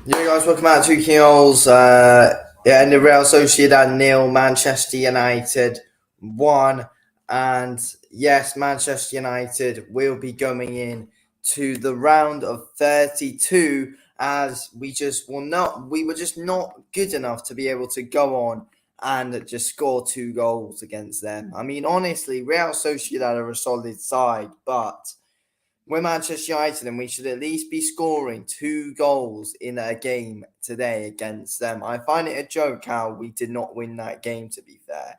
Yeah, guys, welcome out to Kings. In the Real Sociedad 0, Manchester United 1. And yes, Manchester United will be going in to the round of 32 as we were just not good enough to be able to go on and just score 2 goals against them. I mean, honestly, Real Sociedad are a solid side, but we're Manchester United and we should at least be scoring 2 goals in a game today against them. I find it a joke how we did not win that game, to be fair.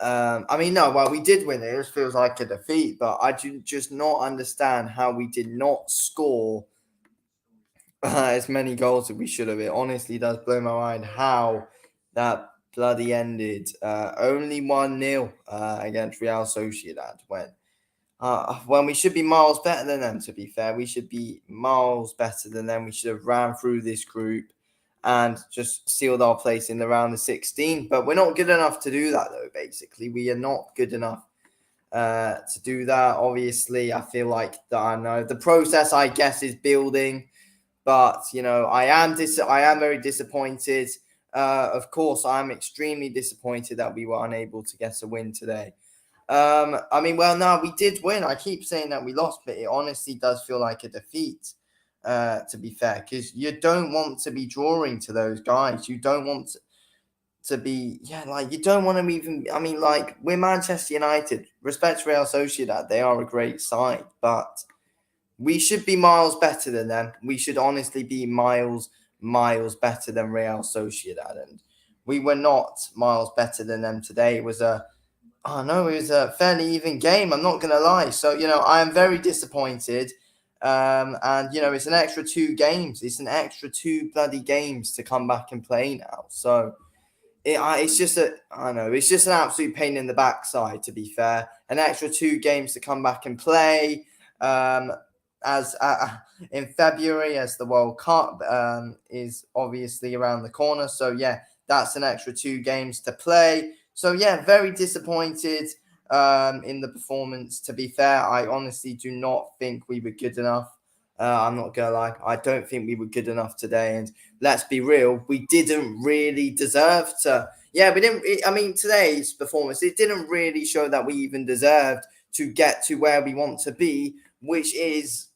We did win it. It just feels like a defeat, but I do just not understand how we did not score as many goals as we should have. It honestly does blow my mind how that bloody ended. Only 1-0 against Real Sociedad when we should be miles better than them, to be fair. We should be miles better than them. We should have ran through this group and just sealed our place in the round of 16. But we're not good enough to do that, though, basically. We are not good enough to do that. Obviously, I feel like the process, I guess, is building. But, I am very disappointed. Of course, I'm extremely disappointed that we were unable to get a win today. No, we did win. I keep saying that we lost, but it honestly does feel like a defeat, to be fair, because you don't want to be drawing to those guys. You don't want to be, you don't want to even, we're Manchester United. Respect Real Sociedad. They are a great side, but we should be miles better than them. We should honestly be miles better than Real Sociedad. And we were not miles better than them today. It was a fairly even game. I'm not going to lie. So, I am very disappointed. It's an extra 2 games. It's an extra 2 bloody games to come back and play now. So, it's just an absolute pain in the backside, to be fair. An extra 2 games to come back and play. In February, as the World Cup is obviously around the corner. So, yeah, that's an extra 2 games to play. So, yeah, very disappointed in the performance, to be fair. I honestly do not think we were good enough. I'm not going to lie. I don't think we were good enough today. And let's be real, we didn't really deserve to. Yeah, we didn't. Today's performance, it didn't really show that we even deserved to get to where we want to be, which is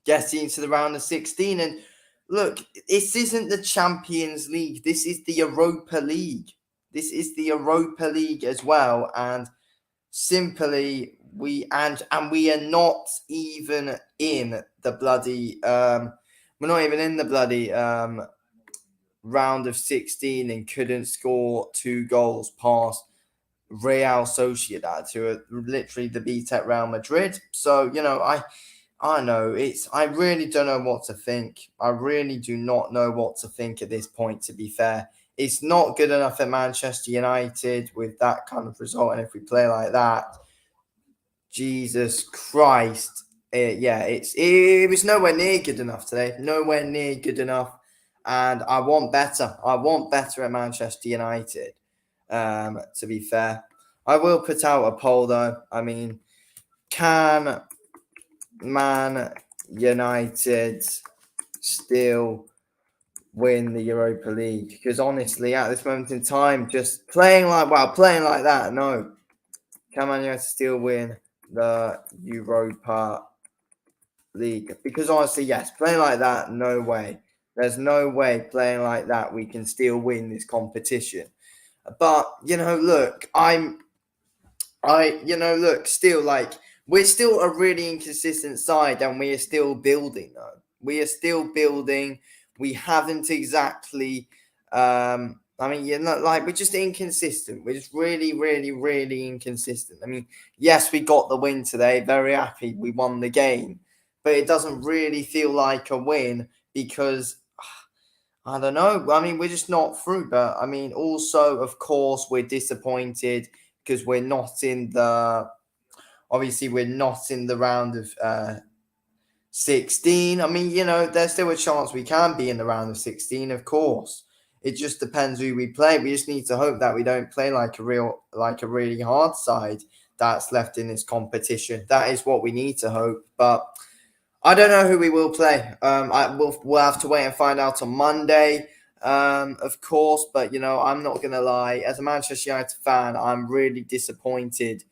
getting to the round of 16. And look, this isn't the Champions League. This is the Europa League. This is the Europa League as well, and simply we are not even in the bloody round of 16 and couldn't score 2 goals past Real Sociedad, who are literally the beat at Real Madrid. So I know I really don't know what to think. I really do not know what to think at this point, to be fair. It's not good enough at Manchester United with that kind of result. And if we play like that, Jesus Christ. It was nowhere near good enough today. Nowhere near good enough. And I want better. I want better at Manchester United, to be fair. I will put out a poll, though. Can Man United still win the Europa League? Because honestly, at this moment in time, just playing like that, no. Can Man United still win the Europa League? Because honestly, yes, playing like that, no way. There's no way playing like that we can still win this competition. But we're still a really inconsistent side, and we are still building, though. We are still building. We haven't exactly. We're just inconsistent. We're just really, really, really inconsistent. Yes, we got the win today. Very happy we won the game, but it doesn't really feel like a win because I don't know. We're just not through. But also, of course, we're disappointed because we're not in the. Obviously, we're not in the round of 16. There's still a chance we can be in the round of 16, of course. It just depends who we play. We just need to hope that we don't play like a really hard side that's left in this competition. That is what we need to hope. But I don't know who we will play. We'll have to wait and find out on Monday, of course. But I'm not gonna lie. As a Manchester United fan, I'm really disappointed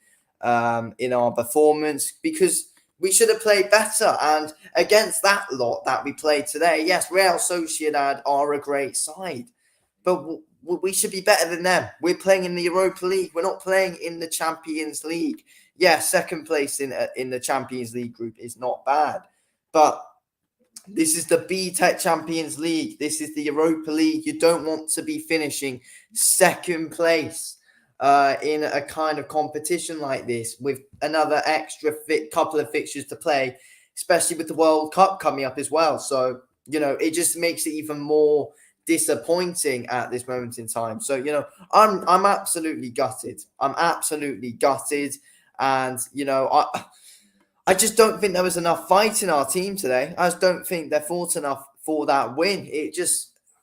in our performance because we should have played better. And against that lot that we played today, yes, Real Sociedad are a great side, but we should be better than them. We're playing in the Europa League. We're not playing in the Champions League. Yeah, second place in the Champions League group is not bad, but this is the B-Tech Champions League. This is the Europa League. You don't want to be finishing second place in a kind of competition like this with another extra couple of fixtures to play, especially with the World Cup coming up as well. So, it just makes it even more disappointing at this moment in time. So, I'm absolutely gutted. I'm absolutely gutted. And, I just don't think there was enough fight in our team today. I just don't think they fought enough for that win.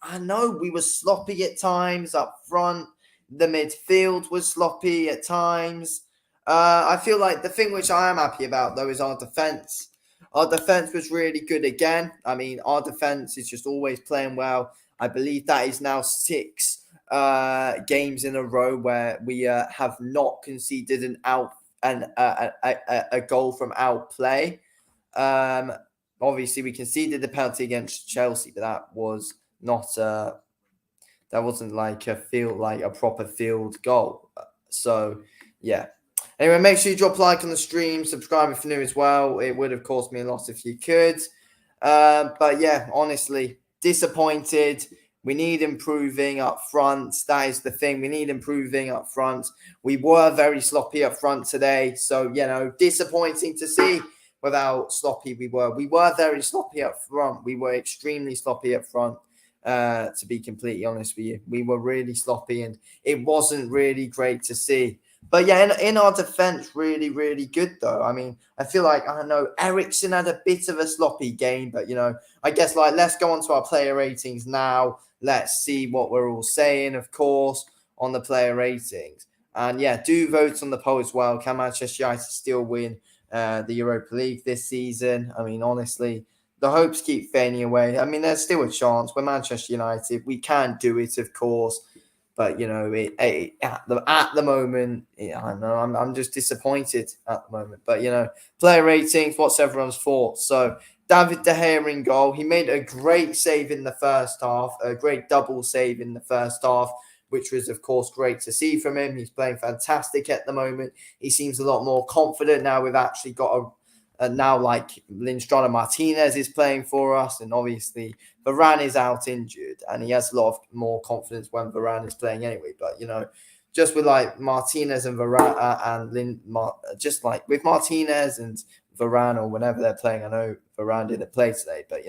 I know we were sloppy at times up front. The midfield was sloppy at times. I feel like the thing which I am happy about, though, is our defence. Our defence was really good again. I mean, our defence is just always playing well. I believe that is now 6 games in a row where we have not conceded a goal from outplay. Obviously, we conceded the penalty against Chelsea, but that was not that wasn't like a proper field goal. So yeah. Anyway, make sure you drop a like on the stream, subscribe if you're new as well. It would have cost me a lot if you could. But yeah, honestly, disappointed. We need improving up front. That is the thing. We need improving up front. We were very sloppy up front today. So, disappointing to see with how sloppy we were. We were very sloppy up front. We were extremely sloppy up front, to be completely honest with you. We were really sloppy and it wasn't really great to see. But yeah, in our defense, really, really good though. I mean, I feel like, I don't know, Eriksen had a bit of a sloppy game, but I guess let's go on to our player ratings now. Let's see what we're all saying, of course, on the player ratings. And yeah, do vote on the poll as well. Can Manchester United still win the Europa League this season? I mean, honestly, the hopes keep fading away. I mean, there's still a chance. We're Manchester United. We can do it, of course. But at the moment, I don't know. I'm just disappointed at the moment. But player ratings. What's everyone's thoughts? So David De Gea in goal. He made a great save in the first half. A great double save in the first half, which was of course great to see from him. He's playing fantastic at the moment. He seems a lot more confident now. We've actually got now like Linstrada Martinez is playing for us, and obviously Varane is out injured, and he has a lot of more confidence when Varane is playing anyway. But just with like Martinez and Varane just like with Martinez and Varane or whenever they're playing, I know Varane didn't play today, but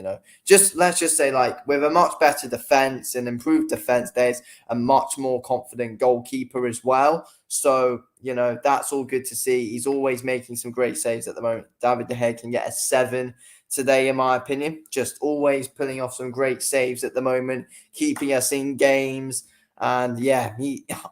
let's just say like with a much better defense and improved defense, there's a much more confident goalkeeper as well. So that's all good to see. He's always making some great saves at the moment. David De Gea can get a 7 today, in my opinion. Just always pulling off some great saves at the moment, keeping us in games. And yeah,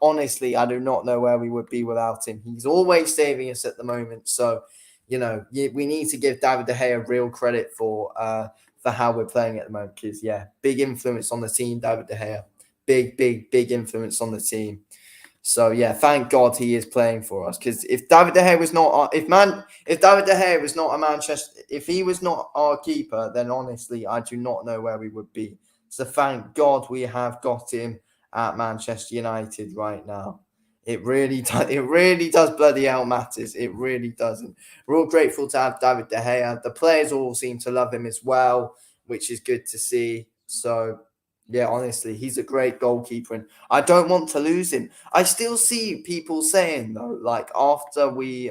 honestly, I do not know where we would be without him. He's always saving us at the moment. So, we need to give David De Gea real credit for how we're playing at the moment. Because big influence on the team, David De Gea. Big influence on the team. So thank God he is playing for us. Because if David De Gea was not, if David De Gea was not if he was not our keeper, then honestly, I do not know where we would be. So thank God we have got him at Manchester United right now. It really does bloody hell matters. It really doesn't. We're all grateful to have David De Gea. The players all seem to love him as well, which is good to see. So yeah, honestly, he's a great goalkeeper, and I don't want to lose him. I still see people saying though, like after we,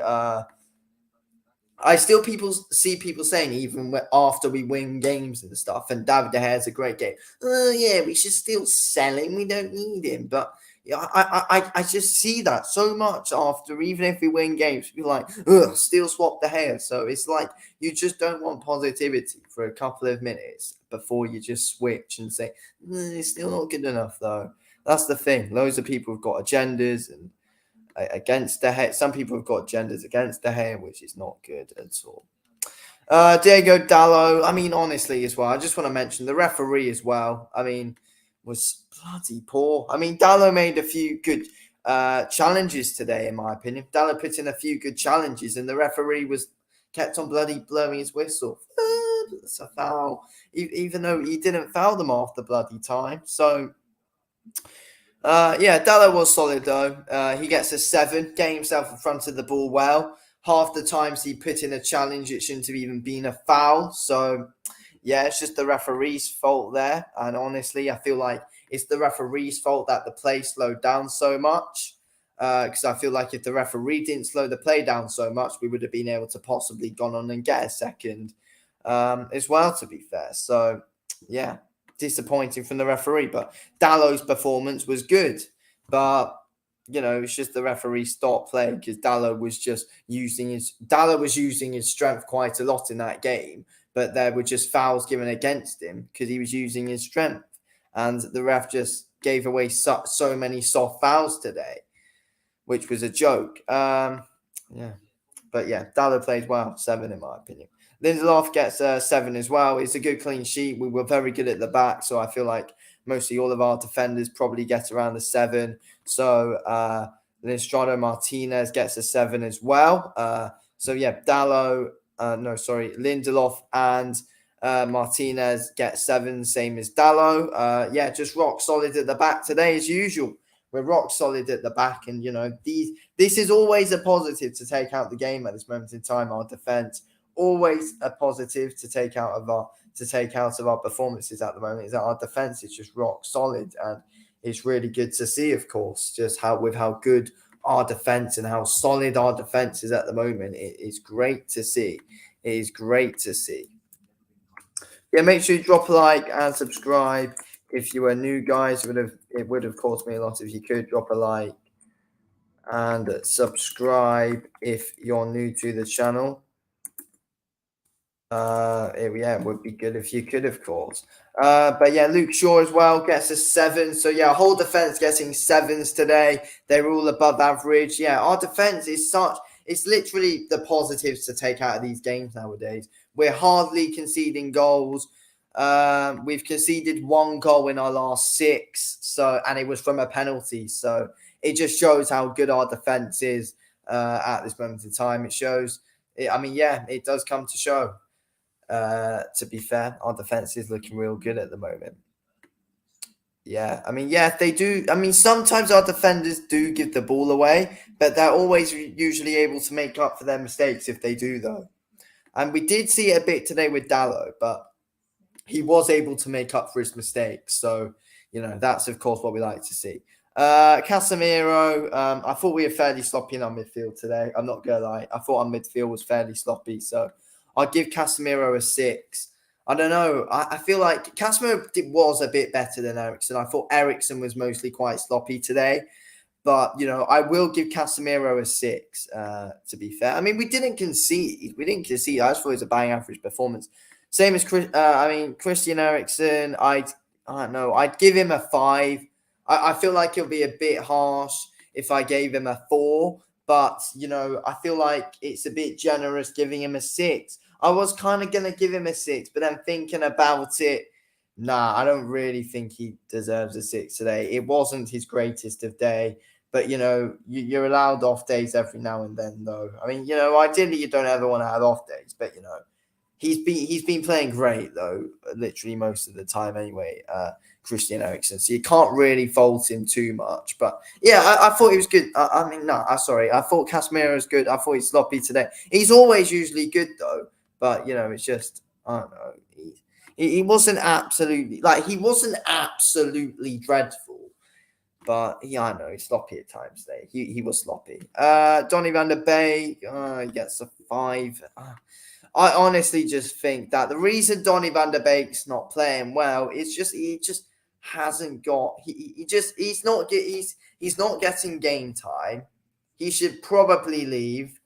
see people saying even after we win games and stuff, and David De Gea has a great game. Oh yeah, we should still sell him. We don't need him, but I just see that so much after, even if we win games, people are like, ugh, still swap De Gea. So it's like you just don't want positivity for a couple of minutes before you just switch and say, it's still not good enough though. That's the thing. Loads of people have got agendas and against De Gea. Some people have got agendas against De Gea, which is not good at all. Diego Dallo. I mean, honestly, as well, I just want to mention the referee as well. I mean, was bloody poor. I mean, Dallo made a few good challenges today, in my opinion. Dallo put in a few good challenges, and the referee was kept on bloody blowing his whistle. It's a foul, even though he didn't foul them off the bloody time. So yeah, Dallo was solid though. He gets a 7, getting himself in front of the ball well. Half the times he put in a challenge, it shouldn't have even been a foul. So, yeah, it's just the referee's fault there. And honestly, I feel like it's the referee's fault that the play slowed down so much. Because I feel like if the referee didn't slow the play down so much, we would have been able to possibly gone on and get a second as well, to be fair. So, yeah, disappointing from the referee. But Dallo's performance was good. But it's just the referee stopped playing because Dallo was using his strength quite a lot in that game, but there were just fouls given against him because he was using his strength, and the ref just gave away so many soft fouls today, which was a joke. Yeah, but yeah, Dallo played well, 7 in my opinion. Lindelof gets a 7 as well. It's a good clean sheet. We were very good at the back, so I feel like mostly all of our defenders probably get around the 7. So Lestrado Martinez gets a 7 as well. So yeah, Lindelof and Martinez get 7, same as Dallo. Yeah, just rock solid at the back today as usual. We're rock solid at the back, and this is always a positive to take out the game at this moment in time. Our defense, always a positive to take out of our performances at the moment, is that our defense is just rock solid, and it's really good to see, of course, just how good our defense and how solid our defense is at the moment. It is great to see. It is great to see. Yeah, make sure you drop a like and subscribe. If you are new, guys, it would have cost me a lot if you could drop a like and subscribe if you're new to the channel. It would be good if you could, of course. But yeah, Luke Shaw as well gets a 7. So yeah, whole defense getting 7s today. They're all above average. Yeah, our defense is it's literally the positives to take out of these games nowadays. We're hardly conceding goals. We've conceded 1 goal in our last 6, and it was from a penalty. So it just shows how good our defense is at this moment in time. It shows. It does come to show. To be fair, our defense is looking real good at the moment. Yeah, they do. Sometimes our defenders do give the ball away, but they're always usually able to make up for their mistakes if they do, though. And we did see it a bit today with Dallo, but he was able to make up for his mistakes. So, that's, of course, what we like to see. Casemiro, I thought we were fairly sloppy in our midfield today. I'm not going to lie. I thought our midfield was fairly sloppy. So, I'll give Casemiro a 6. I don't know. I feel like Casemiro was a bit better than Eriksen. I thought Eriksen was mostly quite sloppy today. But, I will give Casemiro a 6, to be fair. We didn't concede. I just thought it was a bang average performance. Same as Christian Eriksen. I don't know. I'd give him a 5. I feel like it'll be a bit harsh if I gave him a 4. But, I feel like it's a bit generous giving him a 6. I was kind of going to give him a 6, but then thinking about it, nah, I don't really think he deserves a 6 today. It wasn't his greatest of day. But, you're allowed off days every now and then, though. Ideally, you don't ever want to have off days. But, he's been playing great, though, literally most of the time anyway, Christian Eriksen. So you can't really fault him too much. But, yeah, I thought he was good. I thought Casemiro was good. I thought he's sloppy today. He's always usually good, though. But, it's just, I don't know. He wasn't absolutely dreadful. But, I know, he's sloppy at times today. He was sloppy. Donny van der Beek, he gets a 5. I honestly just think that the reason Donny van der Beek's not playing well is just he just hasn't got he's not getting game time. He should probably leave.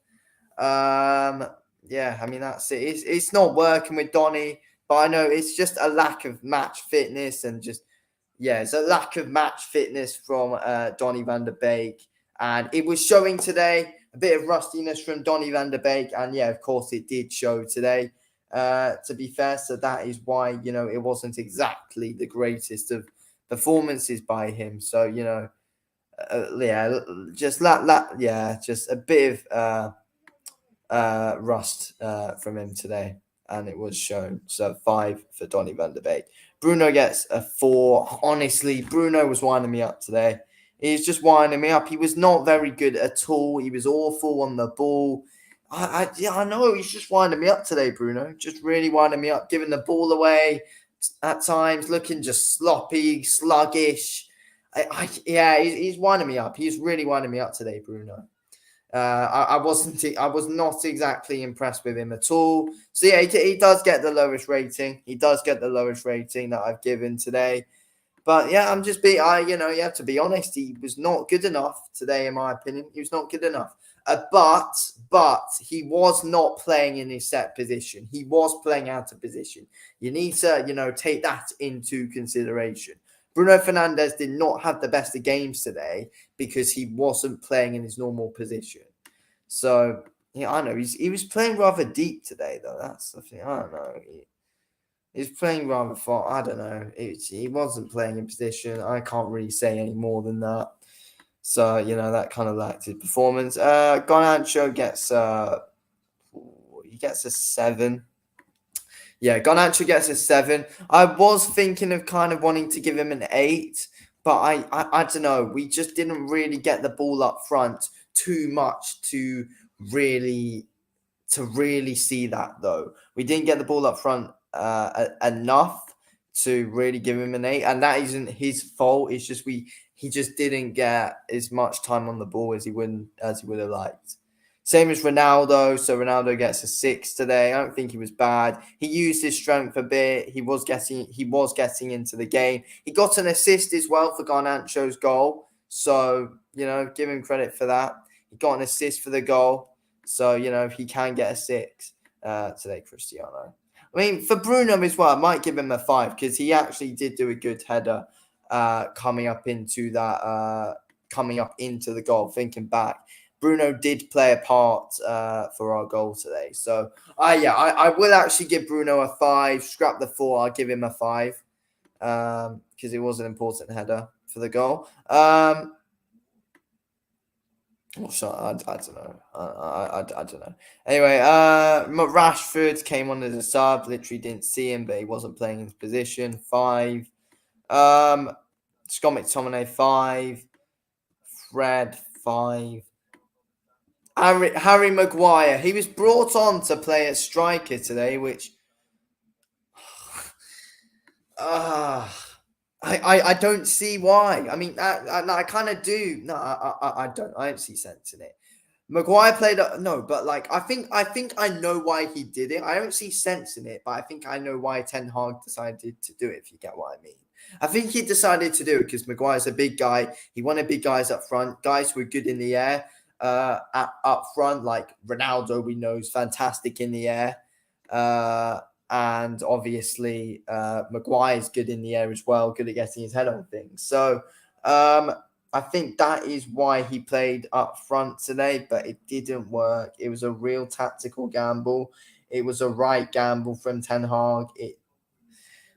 That's it. It's not working with Donny, but I know it's just a lack of match fitness and it's a lack of match fitness from Donny van der Beek, and it was showing today. A bit of rustiness from Donny van der Beek, and yeah, of course, it did show today. to be fair. So that is why, it wasn't exactly the greatest of performances by him. So, yeah, just just a bit of rust from him today, and it was shown. So 5 for Donny van de Beek. Bruno gets a 4. Honestly, Bruno was winding me up today. He's just winding me up. He was not very good at all. He was awful on the ball. I know he's just winding me up today, Bruno. Just really winding me up, giving the ball away at times, looking just sloppy, sluggish. He's winding me up. He's really winding me up today, Bruno. I was not exactly impressed with him at all. So yeah, he does get the lowest rating. He does get the lowest rating that I've given today. But yeah, you have to be honest. He was not good enough today, in my opinion. He was not good enough. But he was not playing in his set position. He was playing out of position. You need to, take that into consideration. Bruno Fernandes did not have the best of games today because he wasn't playing in his normal position. So, yeah, I know he was playing rather deep today, though. That's the thing. I don't know. He's playing rather far. I don't know. He wasn't playing in position. I can't really say any more than that. So, that kind of lacked his performance. Garnacho gets he gets a 7. Yeah, Garnacho gets a 7. I was thinking of kind of wanting to give him an 8, but I don't know. We just didn't really get the ball up front too much to really see that, though. We didn't get the ball up front enough to really give him an 8, and that isn't his fault. It's just he just didn't get as much time on the ball as he would have liked. Same as Ronaldo. So Ronaldo gets a 6 today. I don't think he was bad. He used his strength a bit. He was getting into the game. He got an assist as well for Garnacho's goal. So, give him credit for that. He got an assist for the goal. So, he can get a 6 today, Cristiano. I mean, for Bruno as well, I might give him a 5 because he actually did do a good header coming up into the goal, thinking back. Bruno did play a part for our goal today. So, I will actually give Bruno a 5. Scrap the 4. I'll give him a 5 because it was an important header for the goal. I don't know. I don't know. Anyway, Rashford came on as a sub. Literally didn't see him, but he wasn't playing in his position. 5. Scott McTominay, 5. Fred, 5. Harry Maguire. He was brought on to play at striker today, which I don't see why. I mean, I kind of do. No, I don't. I don't see sense in it. Maguire played no, but like I think I know why he did it. I don't see sense in it, but I think I know why Ten Hag decided to do it. If you get what I mean. I think he decided to do it because Maguire's a big guy. He wanted big guys up front, guys who are good in the air. Up front, like Ronaldo, we know is fantastic in the air, and obviously Maguire's good in the air as well, good at getting his head on things. So I think that is why he played up front today, but it didn't work. It was a real tactical gamble. It was a right gamble from Ten Hag.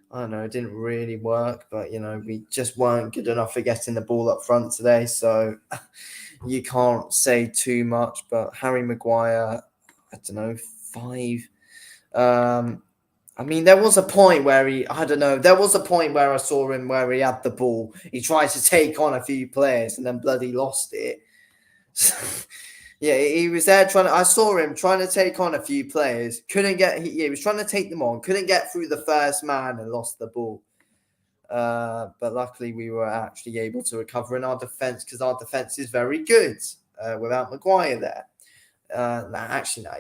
I don't know, it didn't really work, but we just weren't good enough for getting the ball up front today. So you can't say too much, but Harry Maguire, I don't know, 5. I mean, there was a point where I saw him where he had the ball. He tried to take on a few players and then bloody lost it. Yeah, he was there I saw him trying to take on a few players. He was trying to take them on. Couldn't get through the first man and lost the ball. But luckily we were actually able to recover in our defence because our defence is very good without Maguire there. No,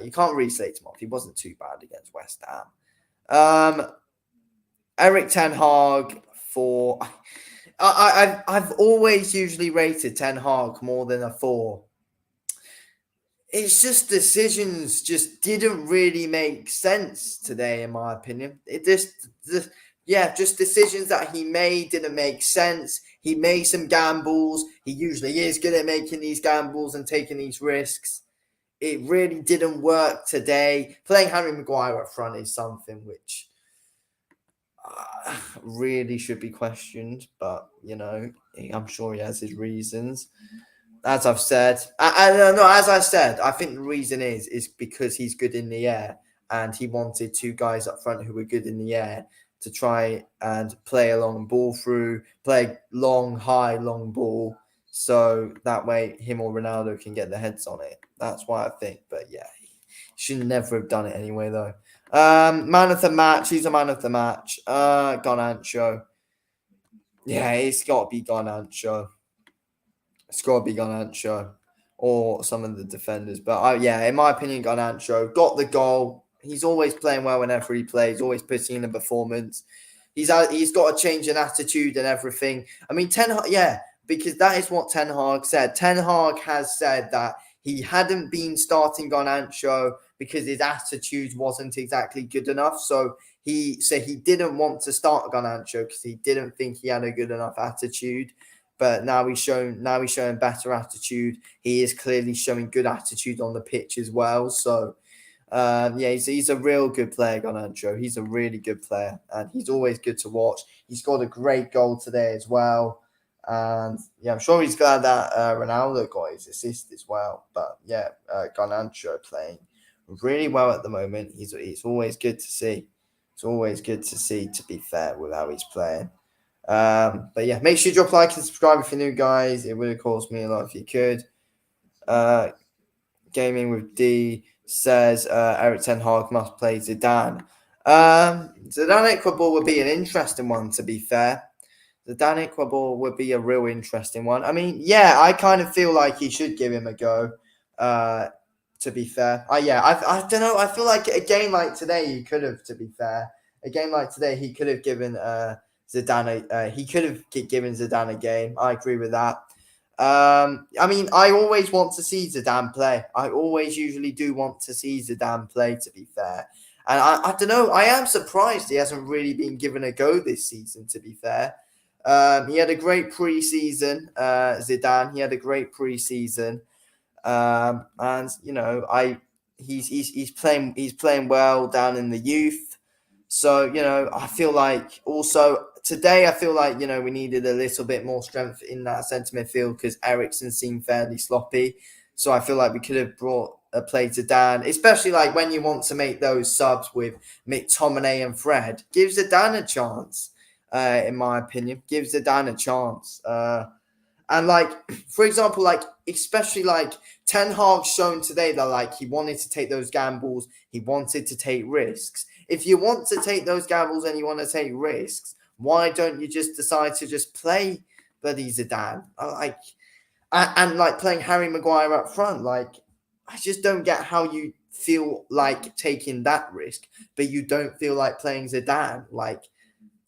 you can't really slate him off. He wasn't too bad against West Ham. Eric Ten Hag for... I've always usually rated Ten Hag more than a 4. It's just decisions just didn't really make sense today, in my opinion. Just decisions that he made didn't make sense. He made some gambles. He usually is good at making these gambles and taking these risks. it really didn't work today. Playing Harry Maguire up front is something which really should be questioned, but I'm sure he has his reasons. As I've said, as I said, I think the reason is because he's good in the air, and he wanted two guys up front who were good in the air to try and play a long ball through, play long, high, long ball, so that way him or Ronaldo can get their heads on it. That's why I think. But yeah, he should never have done it anyway, though. Man of the match. Who's a man of the match? Garnacho. Yeah, it's got to be Garnacho. It's got to be Garnacho or some of the defenders. But yeah, in my opinion, Garnacho got the goal. He's always playing well whenever he plays, always putting in a performance. He's got a change in attitude and everything. I mean, Ten Hag, yeah, because that is what Ten Hag said. Ten Hag has said that he hadn't been starting Garnacho because his attitude wasn't exactly good enough. So he didn't want to start Garnacho because he didn't think he had a good enough attitude. But now he's showing better attitude. He is clearly showing good attitude on the pitch as well. So yeah, he's a real good player, Garnacho. He's a really good player, and he's always good to watch. He scored a great goal today as well. And yeah, I'm sure he's glad that Ronaldo got his assist as well. But yeah, Garnacho playing really well at the moment. It's always good to see. It's always good to see, to be fair, with how he's playing. But yeah, make sure you drop a like and subscribe if you're new, guys. It would have cost me a lot if you could. Gaming with D says Eric Ten Hag must play Zidane. Zidane Ecuador would be an interesting one, to be fair. Zidane Ecuador would be a real interesting one. I mean, yeah, I kind of feel like he should give him a go. To be fair, I don't know. I feel like a game like today, he could have. To be fair, a game like today, he could have given Zidane. He could have given Zidane a game. I agree with that. I mean, I always want to see Zidane play. I always usually do want to see Zidane play, to be fair. And I don't know. I am surprised he hasn't really been given a go this season, to be fair. He had a great preseason, Zidane. He had a great preseason. And he's playing well down in the youth. So I feel like also today we needed a little bit more strength in that centre midfield because Eriksen seemed fairly sloppy. So I feel like we could have brought a play to Dan, especially like when you want to make those subs with McTominay and Fred. Gives Zidane a chance, in my opinion. Gives Zidane a chance. And for example, especially Ten Hag shown today that he wanted to take those gambles, he wanted to take risks. If you want to take those gambles and you want to take risks, why don't you just decide to just play bloody Zidane? And playing Harry Maguire up front. I just don't get how you feel like taking that risk, but you don't feel like playing Zidane.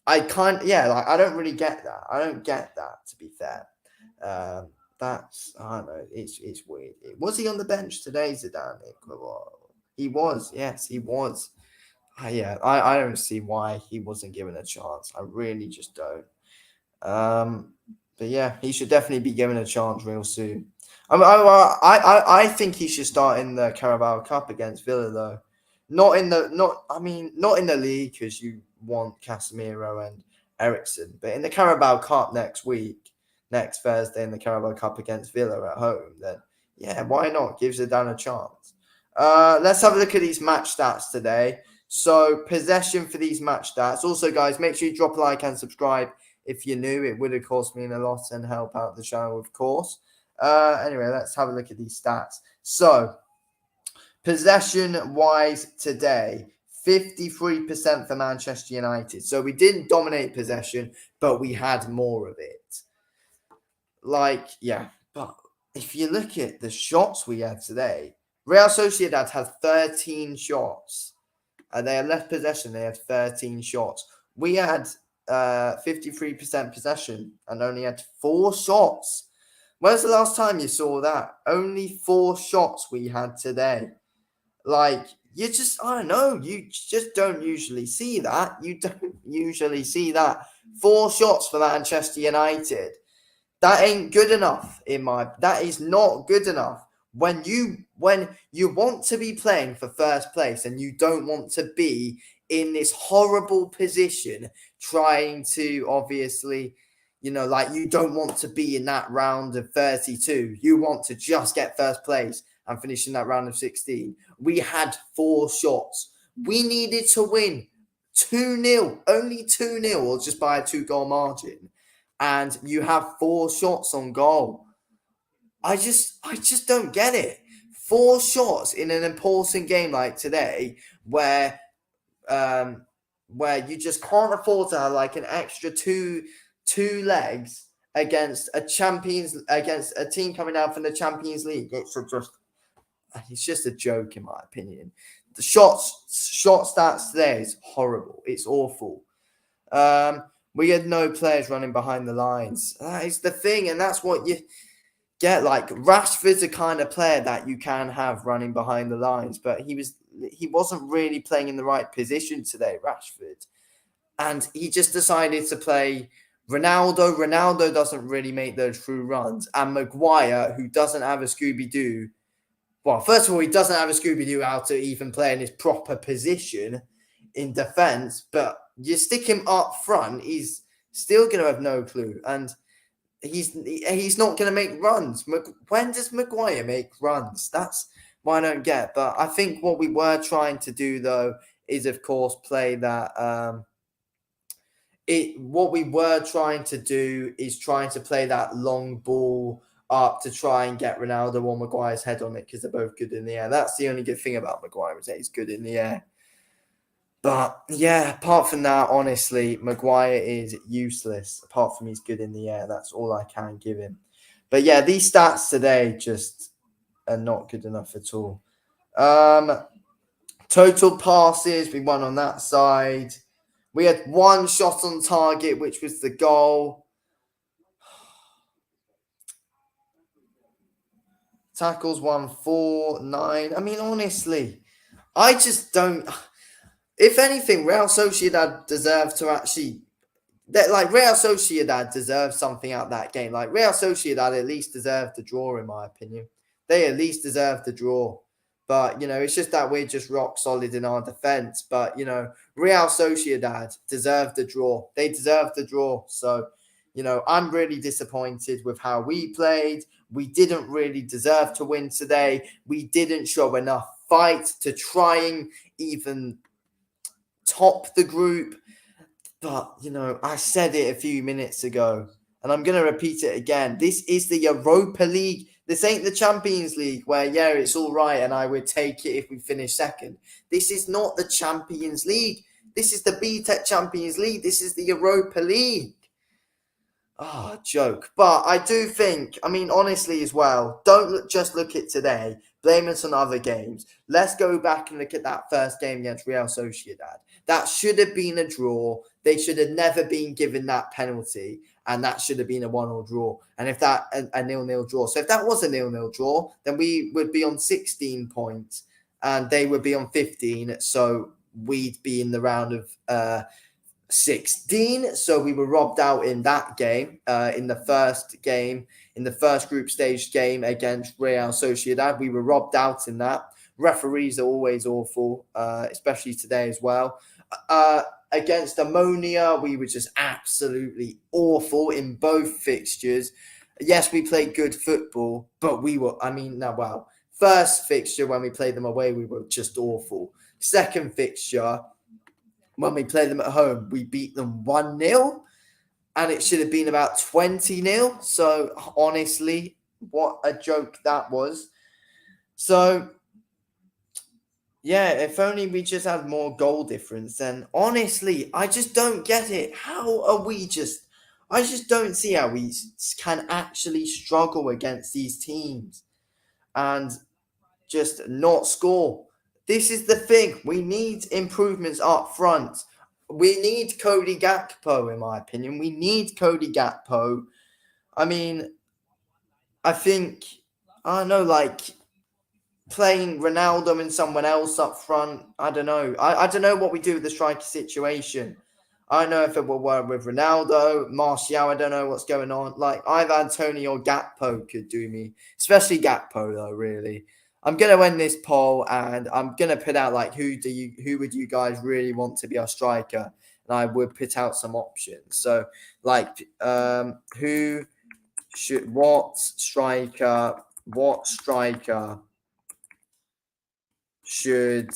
I don't really get that. I don't get that, to be fair. I don't know. It's weird. Was he on the bench today, Zidane? He was. Yes, he was. I don't see why he wasn't given a chance. I really just don't. But yeah, he should definitely be given a chance real soon. I think he should start in the Carabao Cup against Villa though. Not in the league because you want Casemiro and Eriksen, but in the Carabao Cup next Thursday in the Carabao Cup against Villa at home, then yeah, why not? Give Zidane a chance. Let's have a look at these match stats today. So possession for these match stats. Also, guys, make sure you drop a like and subscribe if you're new. It would have cost me a lot and help out the channel, of course. Anyway, let's have a look at these stats. So possession-wise today, 53% for Manchester United. So we didn't dominate possession, but we had more of it. But if you look at the shots we had today, Real Sociedad had 13 shots. They had less possession. They had 13 shots. We had 53% possession and only had 4 shots. When's the last time you saw that? Only 4 shots we had today. I don't know. You just don't usually see that. You don't usually see that. 4 shots for Manchester United. That ain't good enough that is not good enough. when you want to be playing for first place and you don't want to be in this horrible position trying to obviously, like, you don't want to be in that round of 32. You want to just get first place and finish in that round of 16. We had 4 shots. We needed to win 2-0, only 2-0, or just by a 2-goal margin. And you have 4 shots on goal. I just don't get it. 4 shots in an important game like today, um, where you just can't afford to have like an extra two legs against a team coming down from the Champions League. It's just a joke in my opinion. The shot stats today is horrible. It's awful. We had no players running behind the lines. That is the thing, and that's what you get. Like, Rashford's the kind of player that you can have running behind the lines, but he wasn't really playing in the right position today, Rashford. And he just decided to play Ronaldo. Ronaldo doesn't really make those through runs. And Maguire, who doesn't have a Scooby-Doo. Well, first of all, he doesn't have a Scooby-Doo how to even play in his proper position in defence. But you stick him up front, he's still going to have no clue. And he's not going to make runs. When does Maguire make runs? That's what I don't get. But I think what we were trying to do, though, is, of course, play that... what we were trying to do is trying to play that long ball up to try and get Ronaldo or Maguire's head on it, because they're both good in the air. That's the only good thing about Maguire, is that he's good in the air. But yeah, apart from that, honestly, Maguire is useless. Apart from he's good in the air, that's all I can give him. But yeah, these stats today just are not good enough at all. Total passes, we won on that side. We had 1 shot on target, which was the goal. Tackles 1, 4, 9. I mean, honestly, I just don't. If anything, Real Sociedad deserve to actually. Real Sociedad deserves something out of that game. Like, Real Sociedad at least deserved the draw, in my opinion. They at least deserved the draw. But, it's just that we're just rock solid in our defence. But, Real Sociedad deserved the draw. They deserved the draw. So, I'm really disappointed with how we played. We didn't really deserve to win today. We didn't show enough fight to try and even top the group. But, I said it a few minutes ago, and I'm going to repeat it again. This is the Europa League. This ain't the Champions League where, yeah, it's all right and I would take it if we finish second. This is not the Champions League. This is the BTEC Champions League. This is the Europa League. Joke. But I do think, honestly as well, don't just look at today. Blame us on other games. Let's go back and look at that first game against Real Sociedad. That should have been a draw. They should have never been given that penalty, and that should have been a 1-1 draw. And if that a 0-0 draw, so if that was a 0-0 draw, then we would be on 16 points, and they would be on 15. So we'd be in the round of 16. So we were robbed out in that game, in the first group stage game against Real Sociedad. We were robbed out in that. Referees are always awful, especially today as well. Against Ammonia, we were just absolutely awful in both fixtures. Yes, we played good football, but first fixture when we played them away, we were just awful. Second fixture, when we played them at home, we beat them 1-0, and it should have been about 20-0. So honestly, what a joke that was. So yeah, if only we just had more goal difference, then honestly, I just don't get it. I just don't see how we can actually struggle against these teams and just not score. This is the thing. We need improvements up front. We need Cody Gakpo, in my opinion. We need Cody Gakpo. I think, I don't know, like, playing Ronaldo and someone else up front, I don't know. I don't know what we do with the striker situation. I don't know if it will work with Ronaldo, Martial. I don't know what's going on. Like either Antonio or Gakpo could do me, especially Gakpo though. Really, I'm gonna win this poll, and I'm gonna put out like who would you guys really want to be our striker, and I would put out some options. So like who should what striker should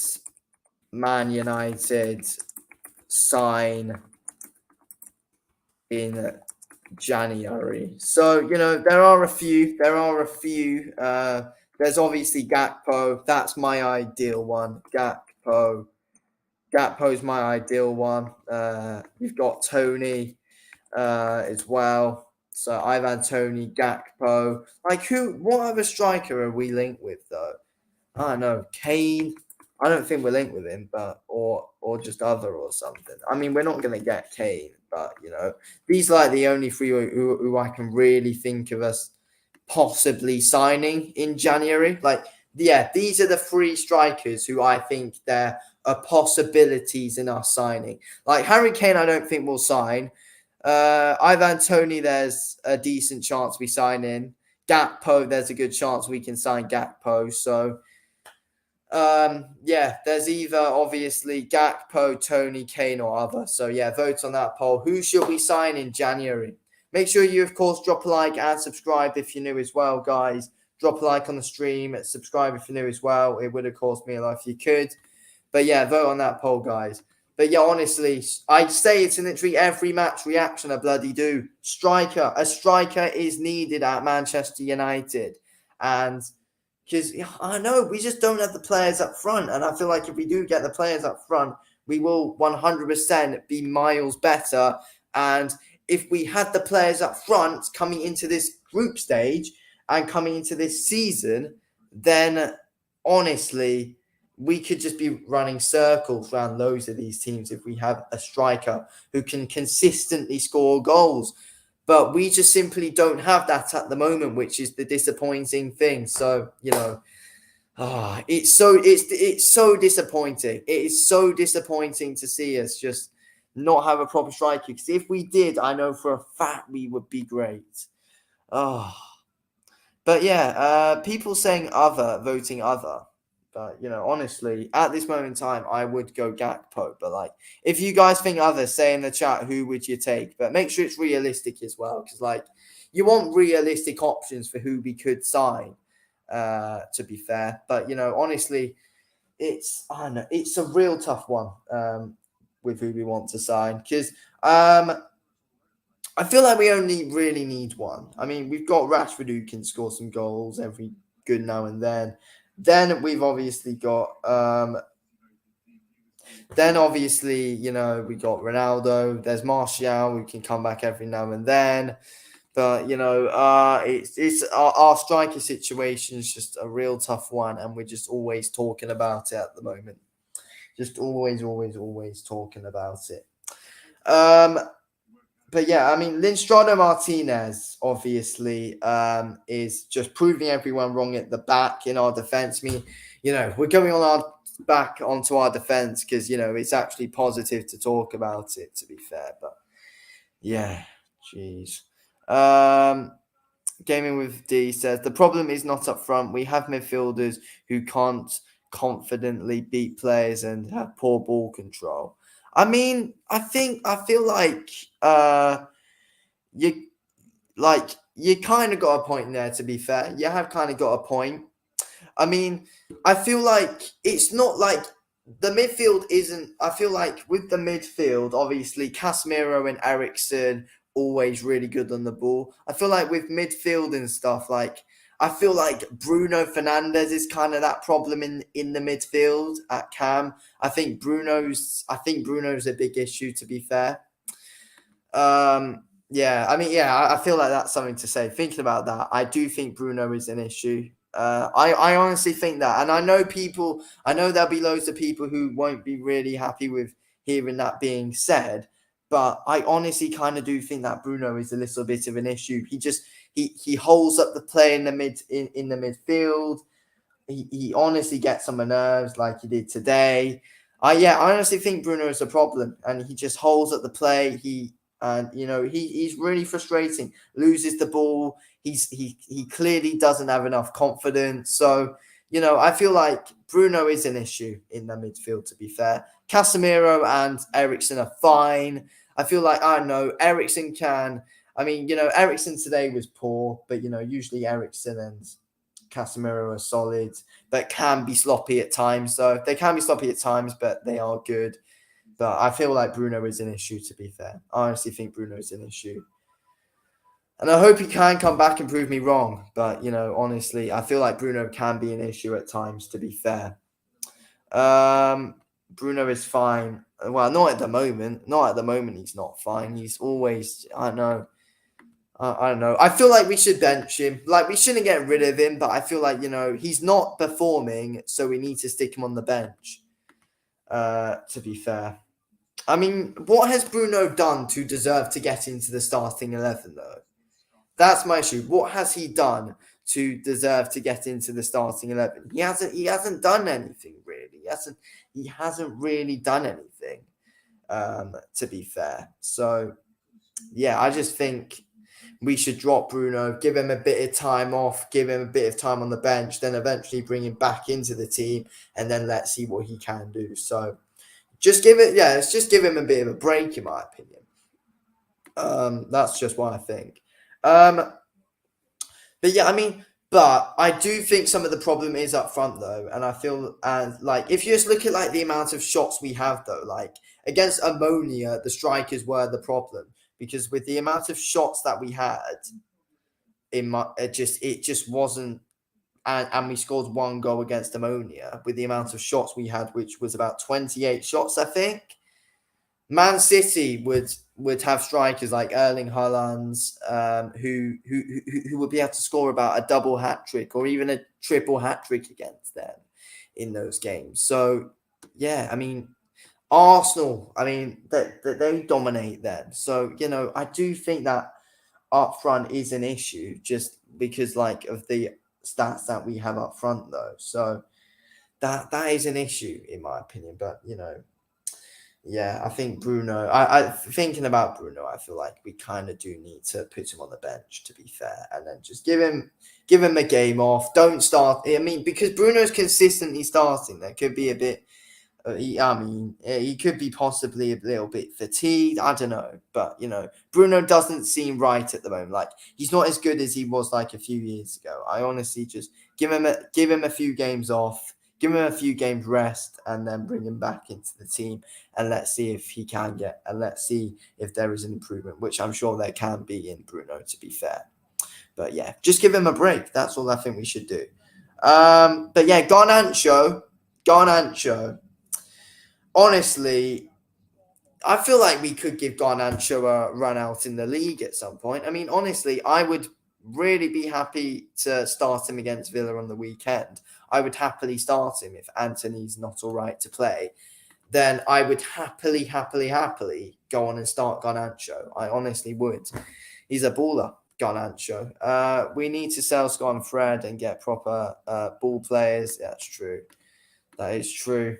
Man United sign in January? So there are a few. There's obviously Gakpo. That's my ideal one. Gakpo's my ideal one. You've got Tony as well. So Ivan Tony, Gakpo. Like what other striker are we linked with though? I don't know. Kane. I don't think we're linked with him, but or just other or something. I mean, we're not going to get Kane, but these are like the only three who I can really think of us possibly signing in January. Like, yeah, these are the three strikers who I think there are possibilities in us signing. Like Harry Kane, I don't think we'll sign. Ivan Tony, there's a decent chance we sign in. Gakpo, there's a good chance we can sign Gakpo. So, yeah, there's either obviously Gakpo, Tony, Kane, or other. So, yeah, vote on that poll. Who should we sign in January? Make sure you, of course, drop a like and subscribe if you're new as well, guys. Drop a like on the stream, subscribe if you're new as well. It would have cost me a lot if you could. But yeah, vote on that poll, guys. But yeah, honestly, I'd say it's in literally every match reaction I bloody do. A striker is needed at Manchester United. And because I know we just don't have the players up front. And I feel like if we do get the players up front, we will 100% be miles better. And if we had the players up front coming into this group stage and coming into this season, then honestly, we could just be running circles around loads of these teams if we have a striker who can consistently score goals. But we just simply don't have that at the moment, which is the disappointing thing. So, it's so disappointing. It is so disappointing to see us just not have a proper striker. Because if we did, I know for a fact we would be great. But yeah, people saying voting other. But, honestly, at this moment in time, I would go Gakpo. But, like, if you guys think others, say in the chat, who would you take? But make sure it's realistic as well. Because, like, you want realistic options for who we could sign, to be fair. But, honestly, it's a real tough one with who we want to sign. Because I feel like we only really need one. I mean, we've got Rashford who can score some goals every good now and then. Then we've obviously got we got Ronaldo. There's Martial who can come back every now and then. But it's our striker situation is just a real tough one, and we're just always talking about it at the moment. Just always talking about it. But yeah, I mean, Linstrado Martinez obviously is just proving everyone wrong at the back in our defense. I mean, we're going back onto our defense because, it's actually positive to talk about it, to be fair. But yeah, jeez. Gaming with D says, the problem is not up front. We have midfielders who can't confidently beat players and have poor ball control. I mean, I feel like you kind of got a point there, to be fair. You have kind of got a point. I mean, I feel like it's not like the midfield isn't. I feel like with the midfield, obviously Casemiro and Eriksen always really good on the ball. I feel like with midfield and stuff, like I feel like Bruno Fernandes is kind of that problem in the midfield at Cam. I think Bruno's a big issue, to be fair. Yeah, I mean, I feel like that's something to say. Thinking about that, I do think Bruno is an issue. I honestly think that. And I know there'll be loads of people who won't be really happy with hearing that being said. But I honestly kind of do think that Bruno is a little bit of an issue. He holds up the play in the midfield. He honestly gets on my nerves like he did today. I honestly think Bruno is a problem, and he just holds at the play. He's really frustrating. Loses the ball. He clearly doesn't have enough confidence. So I feel like Bruno is an issue in the midfield. To be fair, Casemiro and Eriksen are fine. I feel like I don't know Eriksen can. I mean, Eriksen today was poor, but usually Eriksen and Casemiro are solid, but can be sloppy at times. So they can be sloppy at times, but they are good. But I feel like Bruno is an issue, to be fair. I honestly think Bruno is an issue. And I hope he can come back and prove me wrong. But, honestly, I feel like Bruno can be an issue at times, to be fair. Bruno is fine. Well, not at the moment. Not at the moment, he's not fine. He's always, I don't know. I don't know. I feel like we should bench him. Like, we shouldn't get rid of him, but I feel like, he's not performing, so we need to stick him on the bench, to be fair. I mean, what has Bruno done to deserve to get into the starting 11, though? That's my issue. What has he done to deserve to get into the starting 11? He hasn't done anything, really. He hasn't really done anything, to be fair. So, yeah, I just think we should drop Bruno, give him a bit of time off, give him a bit of time on the bench, then eventually bring him back into the team, and then let's see what he can do. So let's just give him a bit of a break, in my opinion. That's just what I think. But yeah, I mean, but I do think some of the problem is up front though, and I feel like if you just look at like the amount of shots we have though, like against Ammonia, the strikers were the problem because with the amount of shots that we had, it just wasn't. And we scored one goal against Ammonia with the amount of shots we had, which was about 28 shots, I think. Man City would have strikers like Erling Haaland, who would be able to score about a double hat trick or even a triple hat trick against them in those games. So yeah, I mean Arsenal, I mean they dominate them. So I do think that up front is an issue just because like of the stats that we have up front though. So that is an issue in my opinion. But yeah, I think Bruno. I thinking about Bruno, I feel like we kind of do need to put him on the bench, to be fair, and then just give him a game off. Don't start. I mean, because Bruno's consistently starting, there could be a bit. He could be possibly a little bit fatigued. I don't know, but Bruno doesn't seem right at the moment. Like he's not as good as he was like a few years ago. I honestly just give him a few games off, give him a few games rest, and then bring him back into the team, and let's see if he can and let's see if there is an improvement, which I'm sure there can be in Bruno. To be fair, but yeah, just give him a break. That's all I think we should do. But yeah, Garnacho. Honestly, I feel like we could give Garnacho a run out in the league at some point. I mean, honestly, I would really be happy to start him against Villa on the weekend. I would happily start him if Anthony's not all right to play. Then I would happily go on and start Garnacho. I honestly would. He's a baller, Garnacho. We need to sell Scott and Fred and get proper ball players. Yeah, that's true. That is true.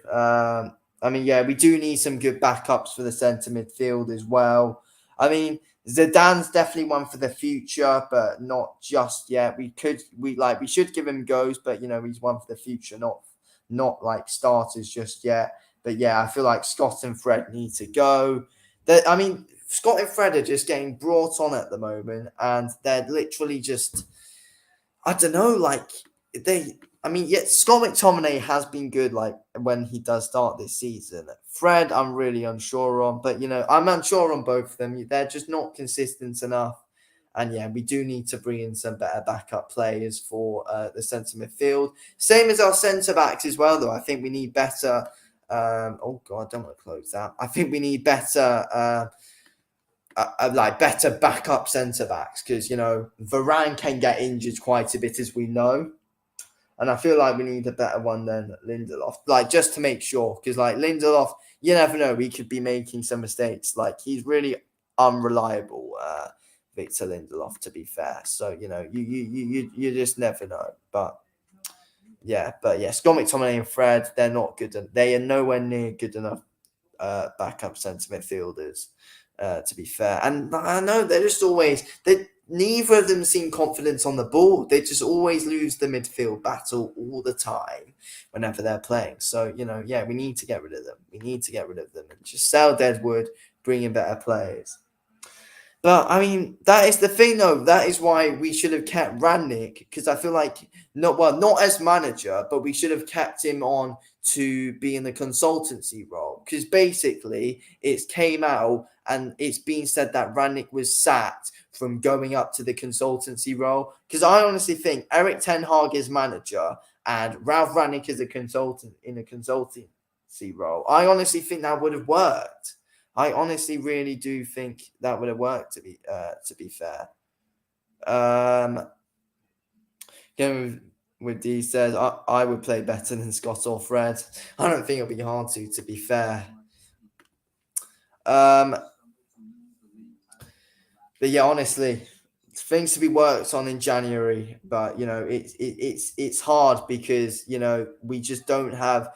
I mean, yeah, we do need some good backups for the centre midfield as well. I mean, Zidane's definitely one for the future, but not just yet. We should give him goes, but he's one for the future, not like starters just yet. But yeah, I feel like Scott and Fred need to go. I mean, Scott and Fred are just getting brought on at the moment, and they're literally just, I don't know, like Scott McTominay has been good, like when he does start this season. Fred, I'm really unsure on, but I'm unsure on both of them. They're just not consistent enough. And yeah, we do need to bring in some better backup players for the centre midfield. Same as our centre backs as well, though. I think we need better. Oh God, I don't want to close that. I think we need better. Better backup centre backs because Varane can get injured quite a bit, as we know. And I feel like we need a better one than Lindelof, like just to make sure, because like Lindelof, you never know, he could be making some mistakes. Like he's really unreliable, Victor Lindelof. To be fair, so you just never know. But but yeah, Scott McTominay and Fred, they're not good. They are nowhere near good enough backup centre midfielders, to be fair. And I know they're just always neither of them seem confident on the ball. They just always lose the midfield battle all the time whenever they're playing. So, we need to get rid of them. We need to get rid of them and just sell Deadwood, bring in better players. But I mean, that is the thing, though. That is why we should have kept Rangnick, not as manager, but we should have kept him on to be in the consultancy role. Because basically, it's came out and it's been said that Rangnick was sacked from going up to the consultancy role. Because I honestly think Eric Ten Hag is manager and Ralph Rangnick is a consultant in a consultancy role. I honestly think that would have worked. I honestly really do think that would have worked, to be fair. Going with D says, I would play better than Scott or Fred. I don't think it'll be hard to be fair. But yeah, honestly, things to be worked on in January. But it's hard because we just don't have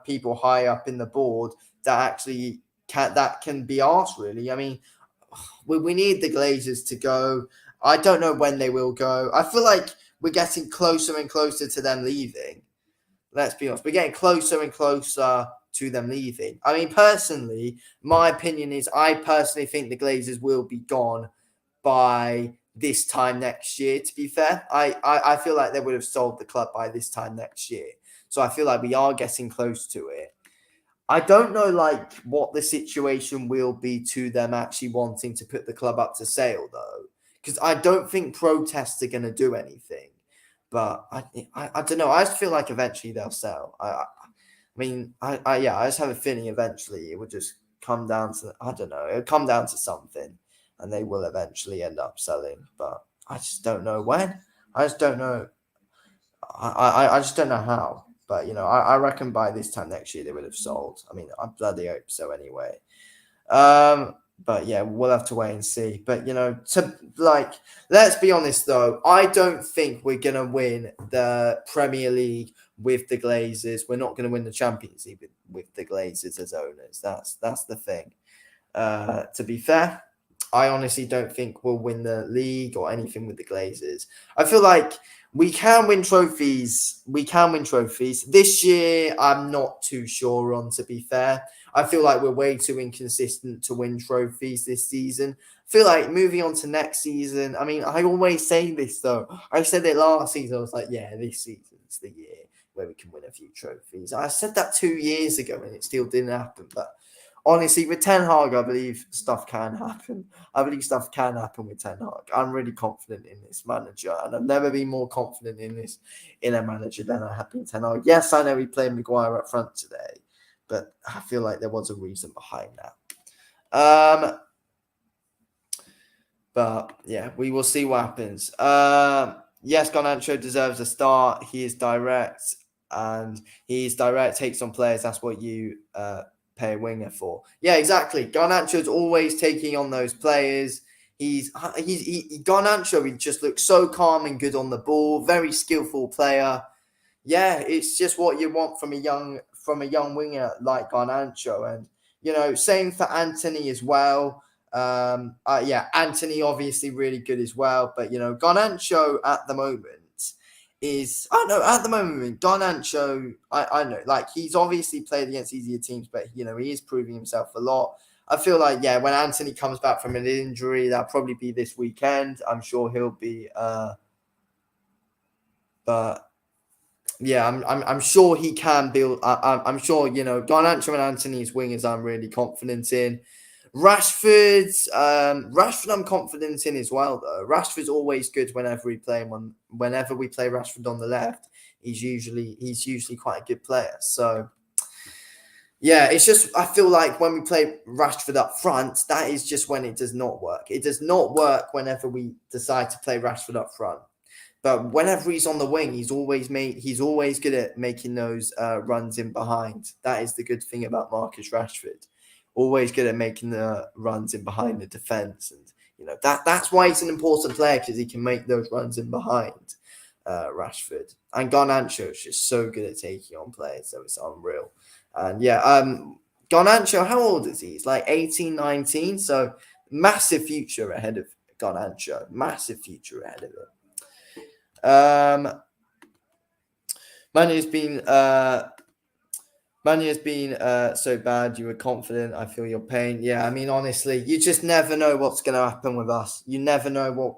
people high up in the board that actually can be asked, really. I mean, we need the Glazers to go. I don't know when they will go. I feel like we're getting closer and closer to them leaving. Let's be honest. We're getting closer and closer to them leaving. I mean, personally, my opinion is I personally think the Glazers will be gone by this time next year, to be fair. I feel like they would have sold the club by this time next year. So I feel like we are getting close to it. I don't know, what the situation will be to them actually wanting to put the club up to sale, though. Because I don't think protests are going to do anything. But I don't know. I just feel like eventually they'll sell. I just have a feeling eventually it would just come down to, I don't know, it'll come down to something and they will eventually end up selling. But I just don't know when. I just don't know. I just don't know how. But, I reckon by this time next year they would have sold. I mean, I bloody hope so anyway. But yeah, we'll have to wait and see. But, let's be honest, though. I don't think we're going to win the Premier League with the Glazers. We're not going to win the Champions League with the Glazers as owners. That's the thing. To be fair, I honestly don't think we'll win the league or anything with the Glazers. I feel like we can win trophies. This year, I'm not too sure on, to be fair. I feel like we're way too inconsistent to win trophies this season. I feel like moving on to next season, I mean, I always say this, though. I said it last season. I was like, yeah, this season's the year where we can win a few trophies. I said that 2 years ago and it still didn't happen. But honestly, with Ten Hag, I believe stuff can happen. with Ten Hag. I'm really confident in this manager, and I've never been more confident in a manager than I have been Ten Hag. Yes, I know he played Maguire up front today, but I feel like there was a reason behind that. But yeah, we will see what happens. Yes, Garnacho deserves a start. He is direct, takes on players. That's what you pay a winger for. Yeah, exactly. Garnacho's always taking on those players. Garnacho, he just looks so calm and good on the ball. Very skillful player. Yeah, it's just what you want from a young winger like Garnacho. And same for Anthony as well. Anthony obviously really good as well. But Garnacho at the moment Garnacho, I know, he's obviously played against easier teams, but he is proving himself a lot. I feel like, when Anthony comes back from an injury, that'll probably be this weekend. I'm sure he'll be but yeah, I'm sure he can build. I'm sure Garnacho and Anthony's wingers I'm really confident in. Rashford, I'm confident in as well, though. Rashford's always good whenever we play him whenever we play Rashford on the left. He's usually quite a good player. So yeah, it's just I feel like when we play Rashford up front, that is just when it does not work. It does not work whenever we decide to play Rashford up front. But whenever he's on the wing, he's always good at making those runs in behind. That is the good thing about Marcus Rashford. Always good at making the runs in behind the defense, and that's why he's an important player, because he can make those runs in behind. Rashford. And Garnacho is just so good at taking on players, so it's unreal. And yeah, Garnacho, how old is he? He's like 18, 19, so massive future ahead of Garnacho. Massive future ahead of him. Manu has been so bad. You were confident. I feel your pain. Yeah, I mean, honestly, you just never know what's going to happen with us. You never know what.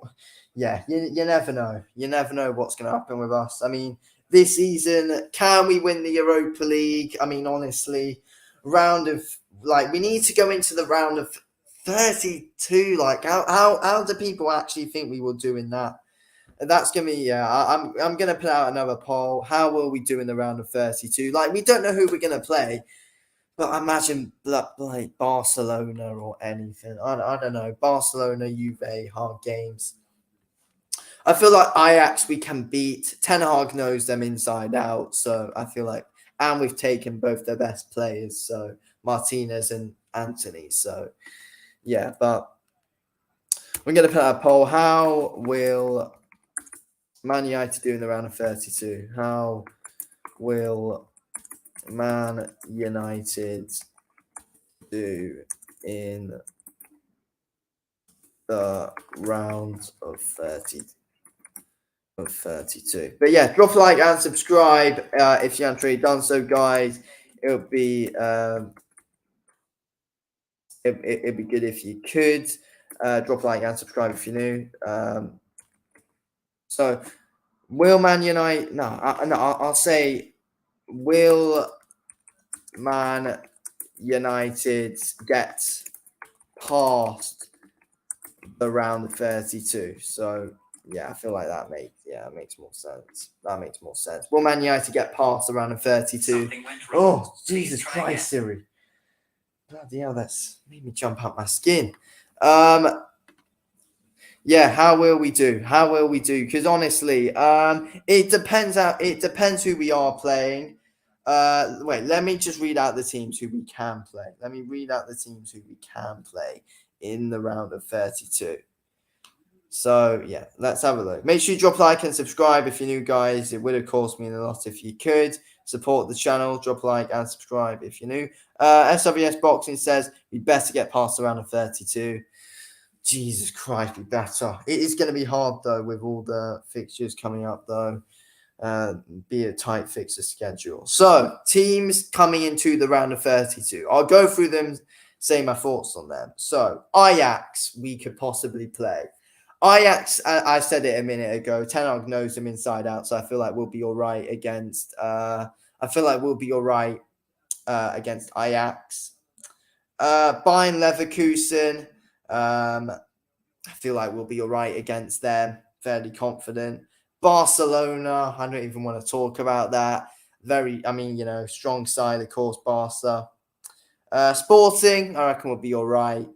Yeah, you never know. You never know what's going to happen with us. I mean, this season, can we win the Europa League? I mean, honestly, we need to go into the round of 32. Like, how do people actually think we will do in that? That's gonna be I'm gonna put out another poll. How will we do in the round of 32? Like, we don't know who we're gonna play, but imagine like Barcelona or anything. I don't know. Barcelona, Juve, hard games. I feel like Ajax we can beat. Ten Hag knows them inside out, so I feel like, and we've taken both their best players, so Martinez and Anthony. So yeah, but we're gonna put out a poll. How will Man United do in the round of 32? How will Man United do in the round of 32? But yeah, drop a like and subscribe if you haven't already done so, guys. It'll be it'd be good if you could drop a like and subscribe if you're new. So will Man United? No, I'll say will Man United get past the round of 32. So yeah, I feel like that makes more sense. That makes more sense. Will Man United get past the round of 32? Oh, Jesus Christ, Siri. Bloody hell, that's made me jump out my skin. Yeah, how will we do? How will we do? Because honestly, it depends who we are playing. Wait, let me just read out the teams who we can play. Let me read out the teams who we can play in the round of 32. So yeah, let's have a look. Make sure you drop a like and subscribe if you're new, guys. It would of course mean a lot if you could support the channel. Drop a like and subscribe if you're new. SWS Boxing says we better get past the round of 32. Jesus Christ, we better. It is going to be hard though with all the fixtures coming up though. Be a tight fixture schedule. So teams coming into the round of 32. I'll go through them, say my thoughts on them. So Ajax, we could possibly play. Ajax, I said it a minute ago. Ten Hag knows them inside out, so I feel like we'll be all right against. Against Ajax. Bayern Leverkusen. I feel like we'll be all right against them. Fairly confident. Barcelona, I don't even want to talk about that. Strong side, of course, Barca. Sporting, I reckon we'll be all right.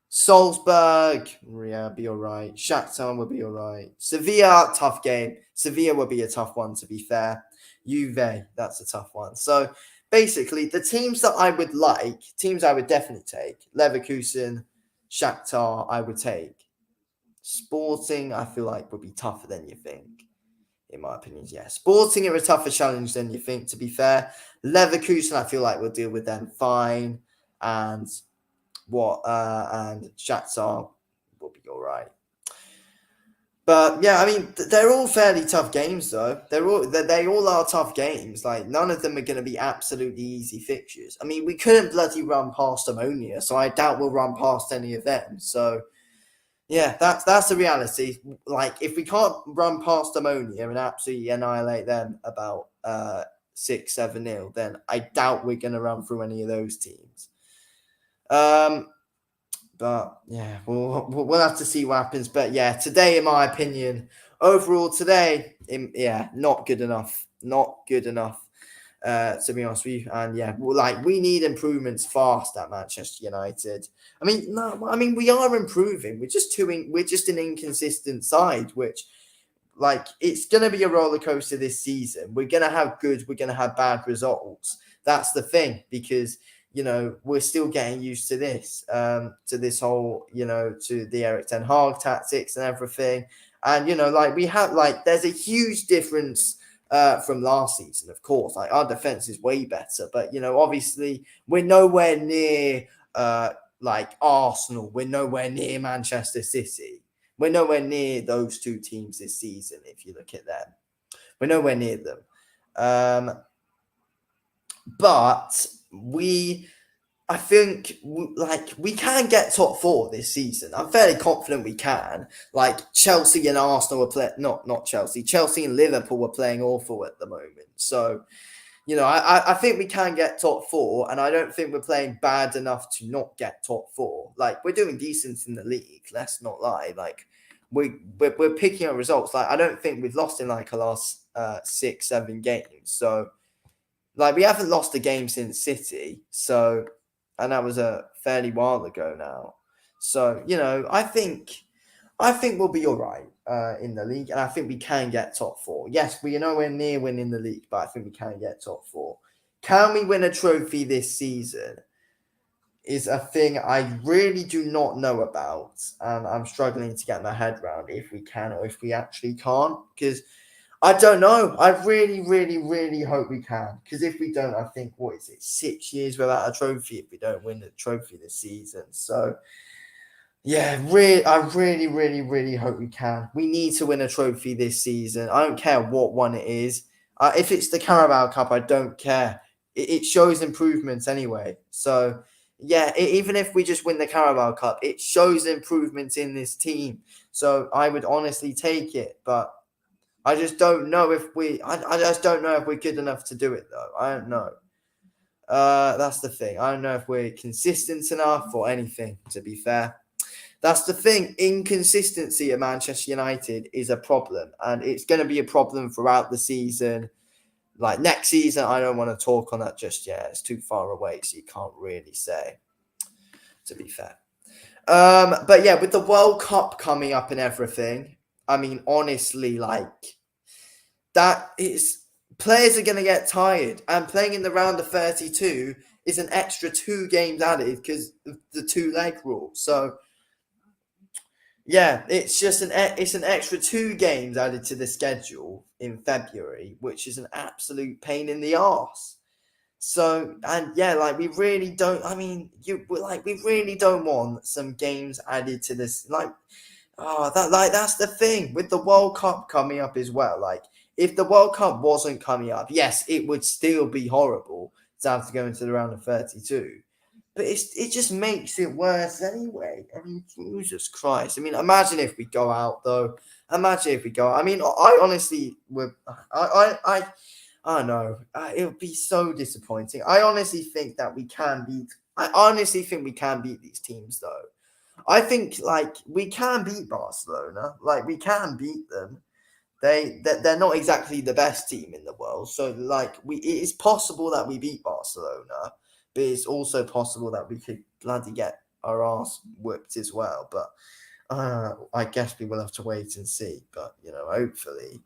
Salzburg, yeah, be all right. Shakhtar will be all right. Sevilla, tough game. Sevilla will be a tough one, to be fair. Juve, that's a tough one. So basically, the teams that I would like, teams I would definitely take, Leverkusen, Shakhtar, I would take. Sporting, I feel like would be tougher than you think, in my opinion. Yeah, Sporting are a tougher challenge than you think, to be fair. Leverkusen, I feel like we'll deal with them fine. And Shakhtar will be all right. But yeah, I mean, they're all fairly tough games, though. They all are tough games. Like, none of them are going to be absolutely easy fixtures. I mean, we couldn't bloody run past Ammonia, so I doubt we'll run past any of them. So yeah, that's the reality. Like, if we can't run past Ammonia and absolutely annihilate them about 6-7-0, then I doubt we're going to run through any of those teams. But yeah, we'll have to see what happens. But yeah, today, in my opinion, overall not good enough. Not good enough, to be honest with you. And yeah, we need improvements fast at Manchester United. I mean, we are improving. We're just an inconsistent side, which, like, it's gonna be a roller coaster this season. We're gonna have good, we're gonna have bad results. That's the thing, because we're still getting used to this whole, to the Eric Ten Hag tactics and everything. And, like we have, like, there's a huge difference from last season, of course. Like, our defense is way better, but, obviously, we're nowhere near, like, Arsenal. We're nowhere near Manchester City. We're nowhere near those two teams this season, if you look at them. We're nowhere near them. But I think we can get top four this season. I'm fairly confident we can. Like, Chelsea and Arsenal are playing, not Chelsea. Chelsea and Liverpool are playing awful at the moment. So, I think we can get top four, and I don't think we're playing bad enough to not get top four. Like, we're doing decent in the league. Let's not lie. Like, we're picking up results. Like, I don't think we've lost in like our last 6-7 games. So, like, we haven't lost a game since City. So, and that was a fairly while ago now. So, I think we'll be all right in the league, and I think we can get top four. Yes, we are nowhere near winning the league, but I think we can get top four. Can we win a trophy this season? Is a thing I really do not know about, and I'm struggling to get my head around if we can or if we actually can't, because I don't know. I really, really, really hope we can. Because if we don't, I think, 6 years without a trophy if we don't win the trophy this season. So, yeah, I really, really, really hope we can. We need to win a trophy this season. I don't care what one it is. If it's the Carabao Cup, I don't care. It shows improvements anyway. So, yeah, even if we just win the Carabao Cup, it shows improvements in this team. So, I would honestly take it. But I just don't know if I just don't know if we're good enough to do it, though. I don't know. That's the thing. I don't know if we're consistent enough or anything, to be fair. That's the thing. Inconsistency at Manchester United is a problem, and it's going to be a problem throughout the season. Like, next season, I don't want to talk on that just yet. It's too far away, so you can't really say, to be fair. But yeah, with the World Cup coming up and everything, I mean, honestly, like, that is, players are going to get tired, and playing in the round of 32 is an extra 2 games added because of the 2-leg rule. So, yeah, it's just an extra 2 games added to the schedule in February, which is an absolute pain in the arse. So, and yeah, like, we really don't. I mean, we really don't want some games added to this. Like, that's the thing with the World Cup coming up as well. Like, if the World Cup wasn't coming up, yes, it would still be horrible to have to go into the round of 32. But it just makes it worse anyway. I mean, Jesus Christ. I mean, imagine if we go out, though. Imagine if we go out. I mean, I honestly would. I don't know. It would be so disappointing. I honestly think that we can beat. I honestly think we can beat these teams, though. I think, like, we can beat Barcelona. Like, we can beat them. They're not exactly the best team in the world. So, like, it is possible that we beat Barcelona, but it's also possible that we could bloody get our arse whipped as well. But I guess we will have to wait and see. But, hopefully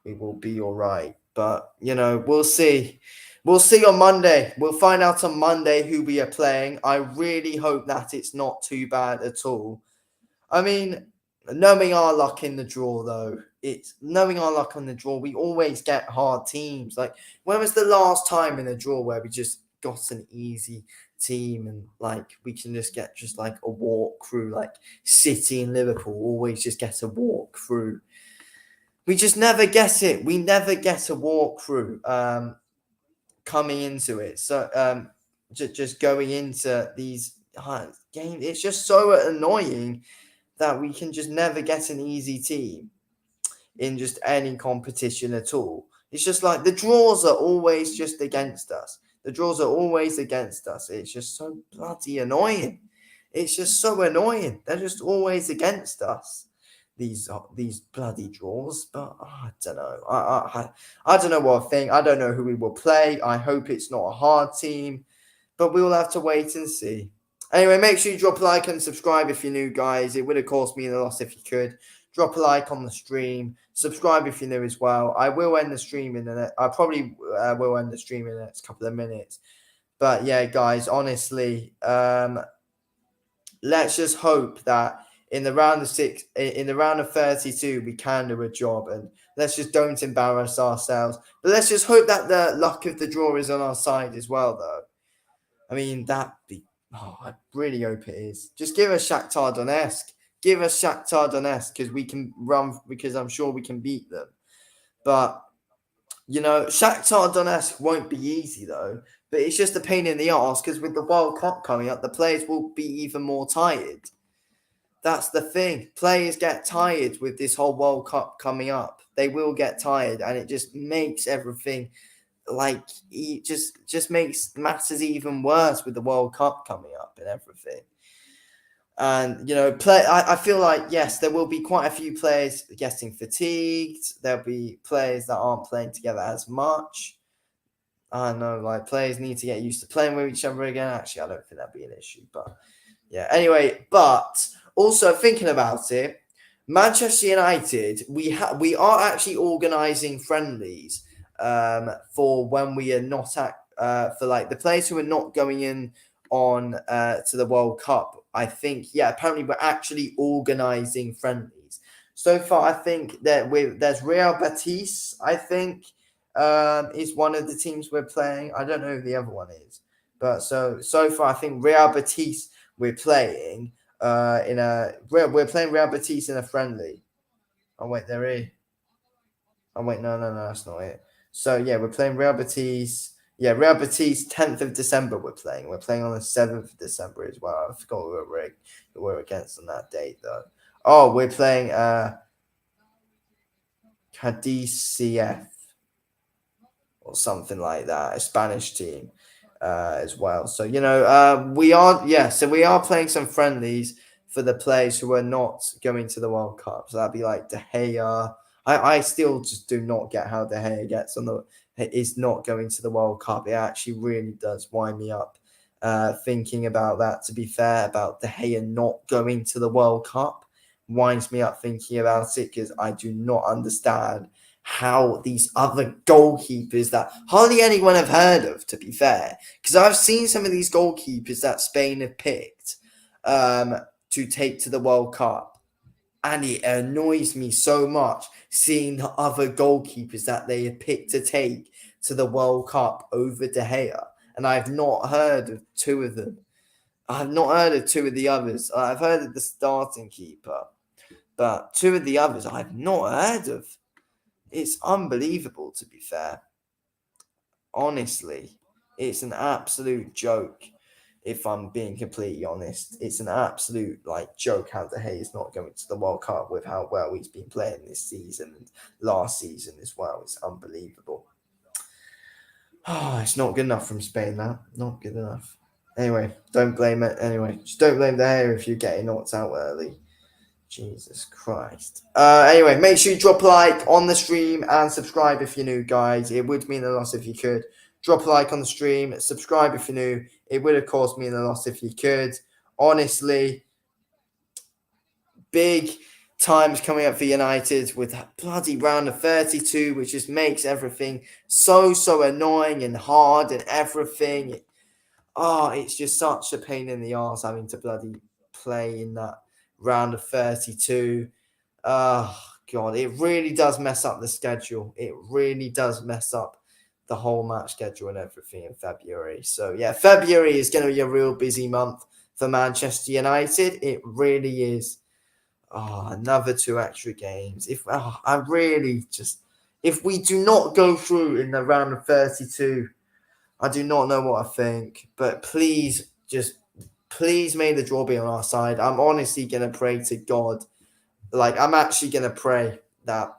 we will be all right. But, we'll see. We'll see on Monday. We'll find out on Monday who we are playing. I really hope that it's not too bad at all. I mean, knowing our luck in the draw, though, we always get hard teams. Like, when was the last time in a draw where we just got an easy team and, like, we can just get like a walk through? Like, City and Liverpool always just get a walk through. We just never get it. We never get a walk through coming into it. So just going into these games, it's just so annoying that we can just never get an easy team in just any competition at all. It's just like the draws are always just against us. The draws are always against us. It's just so bloody annoying. It's just so annoying. They're just always against us. These bloody draws, but I don't know. I don't know what I think. I don't know who we will play. I hope it's not a hard team, but we will have to wait and see. Anyway, make sure you drop a like and subscribe if you're new, guys. It would have cost me a loss if you could. Drop a like on the stream. Subscribe if you're new as well. I will end the stream I probably will end the stream in the next couple of minutes. But yeah, guys, honestly, let's just hope that in the round of 32, we can do a job, and let's just don't embarrass ourselves. But let's just hope that the luck of the draw is on our side as well, though. I mean, I really hope it is. Just give us Shakhtar Donetsk. Give us Shakhtar Donetsk because I'm sure we can beat them. But, Shakhtar Donetsk won't be easy, though. But it's just a pain in the arse because with the World Cup coming up, the players will be even more tired. That's the thing. Players get tired with this whole World Cup coming up. They will get tired, and it just makes everything it just makes matters even worse with the World Cup coming up and everything. And I feel like yes, there will be quite a few players getting fatigued. There'll be players that aren't playing together as much. I know, players need to get used to playing with each other again. Actually, I don't think that'd be an issue, but yeah. Anyway, but also thinking about it, Manchester United, we are actually organising friendlies for when we are not for the players who are not going in on to the World Cup. I think apparently we're actually organising friendlies. So far, I think that there's Real Betis. I think is one of the teams we're playing. I don't know who the other one is, but so far I think Real Betis we're playing we're playing Real Betis in a friendly. Oh wait, there is. Oh wait, no, that's not it. So yeah, we're playing Real Betis. Yeah, Real Betis, 10th of December we're playing. We're playing on the 7th of December as well. I forgot who we're against on that date though. Oh, we're playing Cadiz CF or something like that, a Spanish team as well. So we are playing some friendlies for the players who are not going to the World Cup. So that'd be like De Gea. I still just do not get how De Gea is not going to the World Cup. It actually really does wind me up thinking about that. To be fair, about De Gea not going to the World Cup winds me up thinking about it because I do not understand how these other goalkeepers that hardly anyone have heard of, to be fair, because I've seen some of these goalkeepers that Spain have picked to take to the World Cup, and it annoys me so much seeing the other goalkeepers that they have picked to take to the World Cup over De Gea, and I've not heard of two of them. I've not heard of two of the others. I've heard of the starting keeper, but two of the others I've not heard of. It's unbelievable, to be fair. Honestly, it's an absolute joke. If I'm being completely honest, it's an absolute joke how De Gea is not going to the World Cup with how well he's been playing this season and last season as well. It's unbelievable. Oh, it's not good enough from Spain. That not good enough. Anyway, don't blame it. Anyway, just don't blame De Gea if you're getting knocked out early. Jesus Christ. Anyway, make sure you drop a like on the stream and subscribe if you're new, guys. It would mean a lot if you could. Drop a like on the stream, subscribe if you're new. It would, of course, mean a lot if you could. Honestly, big times coming up for United with a bloody round of 32, which just makes everything so annoying and hard and everything. It's just such a pain in the arse having to bloody play in that round of 32. Oh God, it really does mess up the schedule. It really does mess up the whole match schedule and everything in February. So yeah, February is going to be a real busy month for Manchester United. It really is. Another 2 extra games. If we do not go through in the round of 32, I do not know what I think. But please may the draw be on our side. I'm honestly going to pray to God. I'm actually going to pray that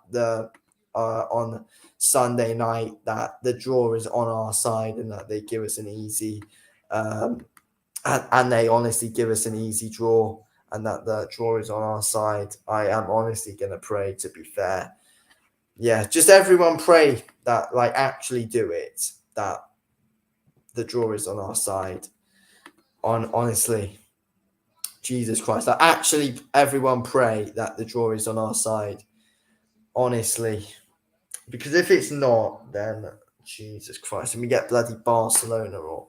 on Sunday night that the draw is on our side and that they give us an easy and they honestly give us an easy draw and that the draw is on our side. I am honestly going to pray, to be fair. Yeah, just everyone pray that actually do it, that the draw is on our side. Honestly, Jesus Christ, actually everyone pray that the draw is on our side. Honestly, because if it's not, then Jesus Christ, and we get bloody Barcelona or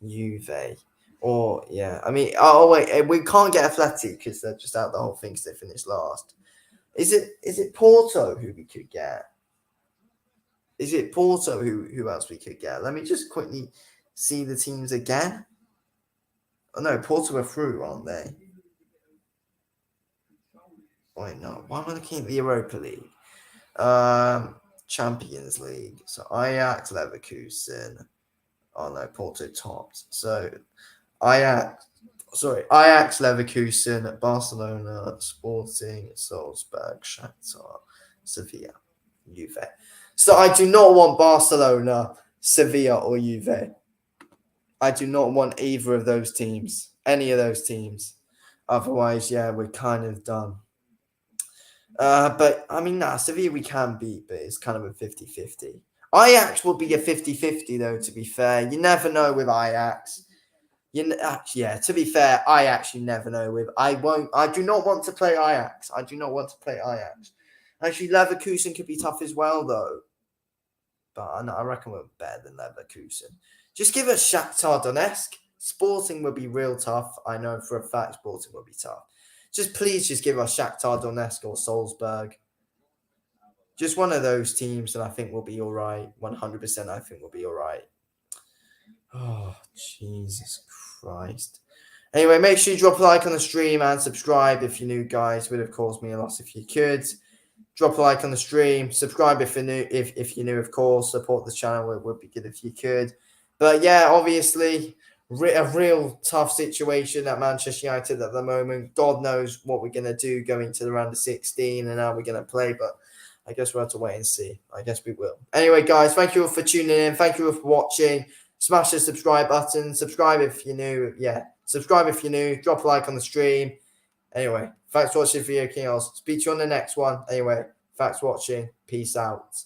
Juve Or yeah, I mean, oh wait, we can't get Athletic because they're just out the whole thing because they finished last. Is it Porto who we could get? Is it Porto who else we could get? Let me just quickly see the teams again. Oh no, Porto are through, aren't they? Wait, no. Why am I looking at the Europa League? Champions League. So Ajax, Leverkusen. Oh no, Porto topped. So Ajax, Leverkusen, Barcelona, Sporting, Salzburg, Shakhtar, Sevilla, Juve. So I do not want Barcelona, Sevilla, or Juve. I do not want either of those teams, any of those teams. Otherwise, yeah, we're kind of done. But I mean, Sevilla we can beat, but it's kind of a 50-50. Ajax will be a 50-50 though, to be fair. You never know with Ajax. Yeah, to be fair, I actually never know with. I do not want to play Ajax. I do not want to play Ajax. Actually, Leverkusen could be tough as well, though. But I reckon we're better than Leverkusen. Just give us Shakhtar Donetsk. Sporting will be real tough. I know for a fact Sporting will be tough. Please give us Shakhtar Donetsk or Salzburg. Just one of those teams, and I think we'll be all right. 100%, I think we'll be all right. Oh, Jesus Christ. Anyway, make sure you drop a like on the stream and subscribe if you're new, guys. It would have caused me a loss if you could. Drop a like on the stream. Subscribe if you're new, if you're new, of course. Support the channel. It would be good if you could. But yeah, obviously, a real tough situation at Manchester United at the moment. God knows what we're going to do going to the round of 16 and how we're going to play. But I guess we'll have to wait and see. I guess we will. Anyway, guys, thank you all for tuning in. Thank you all for watching. Smash the subscribe button. Subscribe if you're new. Yeah, subscribe if you're new. Drop a like on the stream. Anyway, thanks for watching Video Kingos. Speak to you on the next one. Anyway, thanks for watching. Peace out.